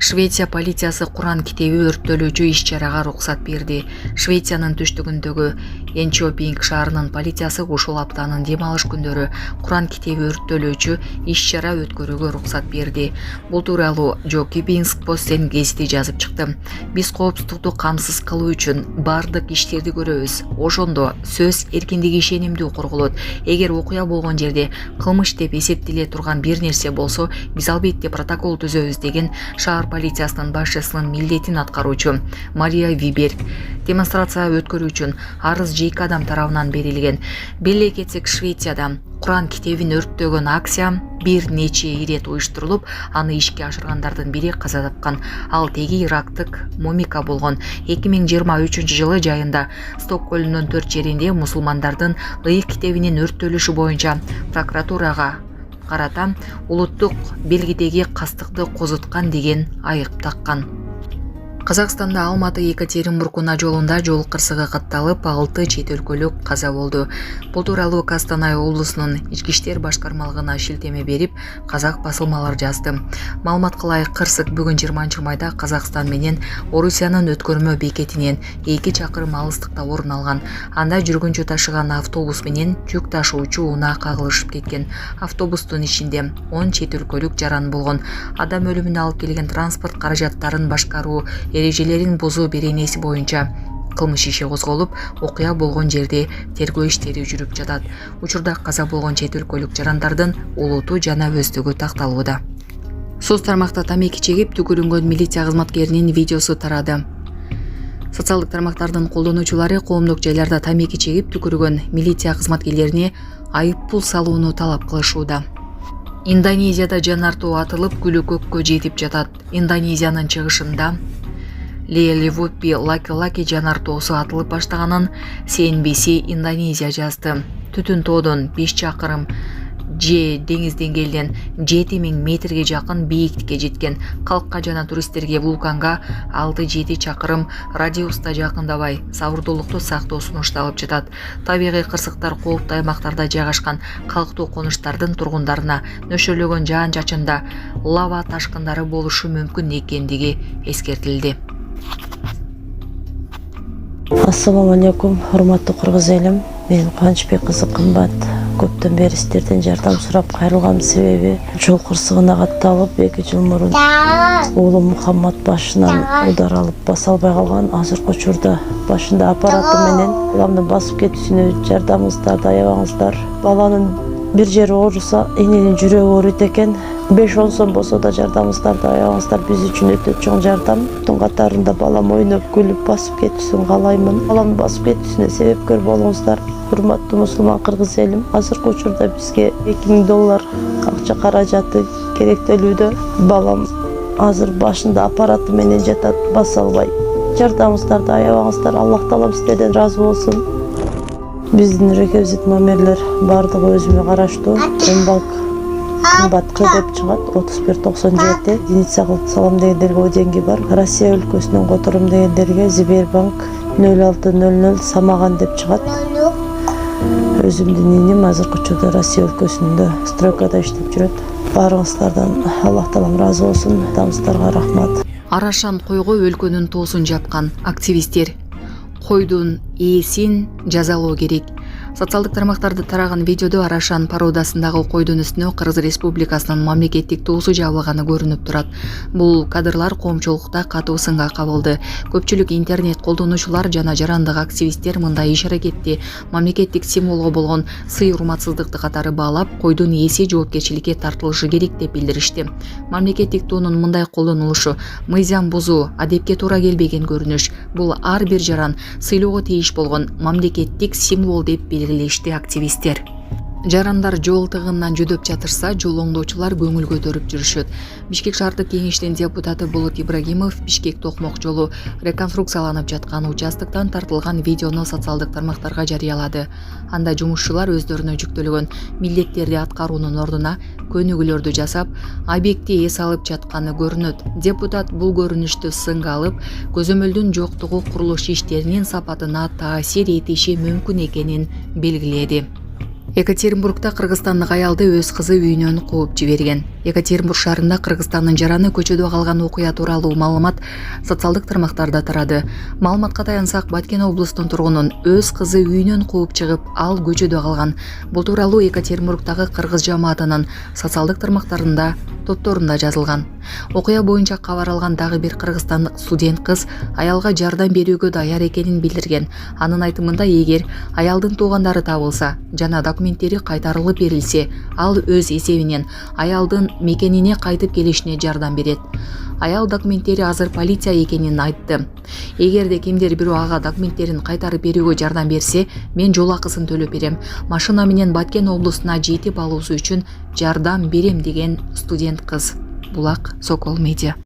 Швеция полициясы Куран китеби өрттөлүүчү иш-чарага уруксат берди. Швециянын түштүгүндөгү Енчопинг шаарынын полициясы ушул аптанын дем алыш күндөрү Куран китеби өрттөлүүчү иш-чара өткөрүүгө уруксат берди. Бул тууралуу Жокипинск Постен гезити жазып чыкты. Биз коопсуздукту камсыз кылуу үчүн бардык иштерди көрөбүз. Ошондо сөз эркиндиги ишенимдүү корголот. Эгер окуя болгон жерде кылмыш деп эсептеле турган бир нерсе болсо, биз албетте протокол түзөбүз деген шаар полициясынын башчысынын милдетин аткаруучу Мария Виберг. Демонстрация өткөрүү үчүн арыз 2 адам тарабынан берилген. Беле кетсек, Швецияда Куран китебин өрттөгөн акция бир нече ирет уюштурулуп, аны ишке ашыргандардын бири каза тапкан. Ал теги ирактык Момика болгон. 2023-жылы жайында Стокгольмдун 4 жеринде мусулмандардын ыйык китебинин өрттөлүшү боюнча прокуратурага карата улуттук белгидеги кастыкты козуткан деген айып таккан. Казакстанда Алматы-Екатеринбург-Уна жолунда жол кырсыгы катталып, 6 чет өлкөлүк каза болду. Бул тууралуу Костанай облусунун ички иштер башкармалыгына шилтеме берип, казак басылмалар жазды. Маалымат кылайык, кырсык бүгүн 20-майда Казакстан менен Орусиянын өткөрмө бекетинен 2 чакырым алыстыкта орун алган. Анда жүргүнчү ташыган автобус менен жүк ташуучу унаа кагылышып кеткен. Автобустун ичинде 10 чет өлкөлүк жаран болгон. Адам өлүмүнө алып келген транспорт каражаттарын башкаруу эрежелерин бузуу беренеси боюнча кылмыш иши козголуп, окуя болгон жерде тергөө иштери жүрүп жатат. Учурда каза болгон чет өлкөлүк жарандардын улуту жана өздүгү такталууда. Соц тармакта тамеки чегип түкүрүнгөн милиция кызматкеринин видеосу тарады. Социалдык тармактардын колдонуучулары коомдук жайларда тамеки чегип түкүргөн милиция кызматкерлерине айып пул салууну талап кылышууда. Индонезияда жанартоо атылып, күлү көккө жетип жатат. Индонезиянын чыгышында Леливуппи Лаки-Лаки жанартоосу атылып баштаганын CNBC Индонезия жазды. Түтүн тоодон 5 чакырым же деңиз деңгээлинен 7000 метрге жакын бийиктикке жеткен. Калкка жана туристтерге вулканга 6-7 чакырым радиуста жакындабай, сабырдуулукту сактоо сунушталып жатат. Табигый кырсыктар кооптуу аймактарда жайгашкан калктуу конуштардын тургундарына нөшөрлөгөн жаан-чачында лава ташкындары болушу мүмкүн экендиги эскертилди. Ассаламу алейкум, урматтуу кыргыз элим. Мен Кубанычбек кызы Кымбат. Көптөн бери сиздерден жардам сурап кайрылган себеби жол кырсыгына катталып 2 жыл мурун уулум Мухаммад башынан удар алып баса албай калган. Азыркы учурда башында аппараты менен баламдын басып кетүүсүнө жардамыңыздарды аябаңыздар. Баланын бир жери ооруса, эненин жүрөгү ооруйт экен. 5-10 сом болсо да жардамыңыздарды аябаңыздар. Биз үчүн өтө чоң жардам. Тун катарында балам ойноп күлүп басып кетүүсүн каалаймын. Баламдын басып кетүүсүнө себепкер болуңуздар. Урматтуу мусулман кыргыз элим, азыркы учурда бизге $2000 акча каражаты керектелүүдө. Балам азыр башында аппараты менен жатат, баса албай. Жардамыңыздарды аябаңыздар. Аллах таалам сиздерден разы болсун. Биздин реквизит номерлер бардыгы өзүмө караштуу. Эмбанк Кымбат деп чыгат 3197. Единица кылып салам дегендерге деньги бар. Россия өлкөсүнөн которум дегендерге Сбербанк 0600 Самаган деп чыгат. Өзүмдүн иним азыркы учурда Россия өлкөсүндө стройкада иштеп жүрөт. Баарыңыздардан Аллах таалам разы болсун. Адамдарга рахмат. Арашан койго өлкөнүн тоосун жапкан активисттер койдун ээсин жазалоо керек. Социалдык тармактарда тараган видеодо Арашан породасындагы койдун үстүнө Кыргыз Республикасынын мамлекеттик туусу жабылганы көрүнүп турат. Бул кадрлар коомчулукта катуу сынга кабылды. Көпчүлүк интернет колдонуучулар жана жарандык активисттер мындай иш-аракетти мамлекеттик символго болгон сый-урматсыздыкты катары баалап, койдун ээси жоопкерчиликке тартылышы керек деп билдиришти. Мамлекеттик туунун мындай колдонулушу мыйзам бузуу, адепке туура келбеген көрүнүш. Бул ар бир жаран сыйлоого тийиш болгон мамлекеттик символ деп белгилешти активисттер. Жарандар жол тыгынынан жүдөп жатырса, жол оңдоочулар көңүл көтөрүп жүрүшөт. Бишкек шаардык кеңештин депутаты Булут Ибрагимов Бишкек-Токмок жолу реконструкцияланып жаткан участоктон тартылган видеону социалдык тармактарга жарыялады. Анда жумушчулар өздөрүнө жүктөлгөн милдеттерди аткаруунун ордуна көнүгүүлөрдү жасап, объектти эс алып жатканы көрүнөт. Депутат бул көрүнүштү сынга алып, көзөмөлдүн жоктугу курулуш иштеринин сапатына таасир этиши мүмкүн экенин белгиледи. Екатеринбургда кыргызстандык аялды өз кызы үйүнөн кууп жиберген. Екатеринбург шаарында Кыргызстандын жараны көчөдө калган окуя тууралуу маалымат социалдык тармактарда тарады. Маалыматка таянсак, Баткен облустунун тургунун өз кызы үйүнөн кууп чыгып, ал көчөдө калган. Бул тууралуу Екатеринбургдагы кыргыз жамаатынын социалдык тармактарында топторунда жазылган. Окуя боюнча кабар алган дагы бир кыргызстандык студент кыз аялга жардам берүүгө даяр экенин билдирген. Анын айтымында, эгер аялдын туугандары табылса жана документтери кайтарылып берилсе, ал өз эсебинен аялдын мекенине кайтып келишине жардам берет. Аял документтери азыр полиция экенин айтты. Эгерде кимдир бирөө ага документтерин кайтарып берүүгө жардам берсе, мен жол акысын төлөп берем. Машина менен Баткен облусуна жетип алуусу үчүн жардам берем, деген студент кыз. Булак Сокол Медиа.